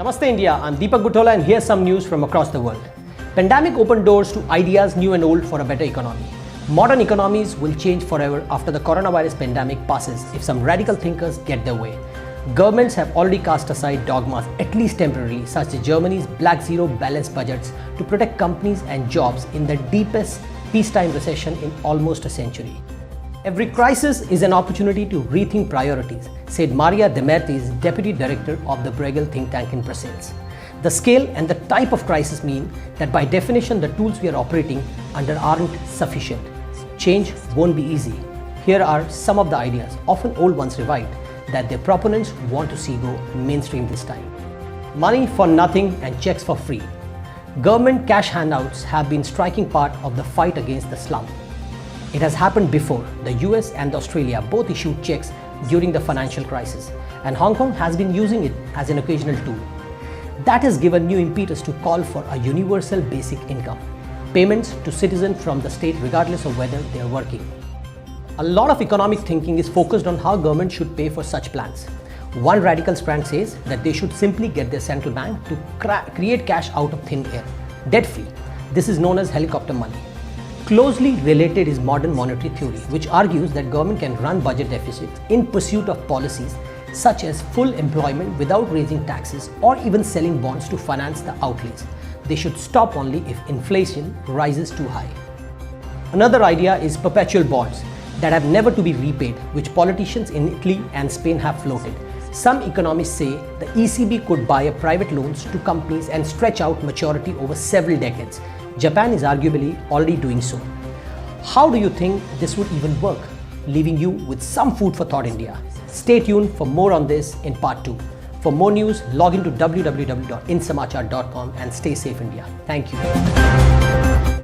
Namaste India, I'm Deepak Buttola and here's some news from across the world. Pandemic opened doors to ideas new and old for a better economy. Modern economies will change forever after the coronavirus pandemic passes if some radical thinkers get their way. Governments have already cast aside dogmas, at least temporarily, such as Germany's Black Zero balanced budgets to protect companies and jobs in the deepest peacetime recession in almost a century. Every crisis is an opportunity to rethink priorities, said Maria Demertis, Deputy Director of the Bruegel think tank in Brussels. The scale and the type of crisis mean that by definition the tools we are operating under aren't sufficient. Change won't be easy. Here are some of the ideas, often old ones revived, that their proponents want to see go mainstream this time. Money for nothing and checks for free. Government cash handouts have been striking part of the fight against the slump. It has happened before. The US and Australia both issued checks during the financial crisis, and Hong Kong has been using it as an occasional tool. That has given new impetus to call for a universal basic income, payments to citizens from the state regardless of whether they are working. A lot of economic thinking is focused on how government should pay for such plans. One radical strand says that they should simply get their central bank to create cash out of thin air, debt-free. This is known as helicopter money. Closely related is modern monetary theory, which argues that government can run budget deficits in pursuit of policies such as full employment without raising taxes or even selling bonds to finance the outlays. They should stop only if inflation rises too high. Another idea is perpetual bonds that have never to be repaid, which politicians in Italy and Spain have floated. Some economists say the ECB could buy private loans to companies and stretch out maturity over several decades. Japan is arguably already doing so. How do you think this would even work? Leaving you with some food for thought, India. Stay tuned for more on this in part 2. For more news, log into www.indsamachar.com and stay safe, India. Thank you.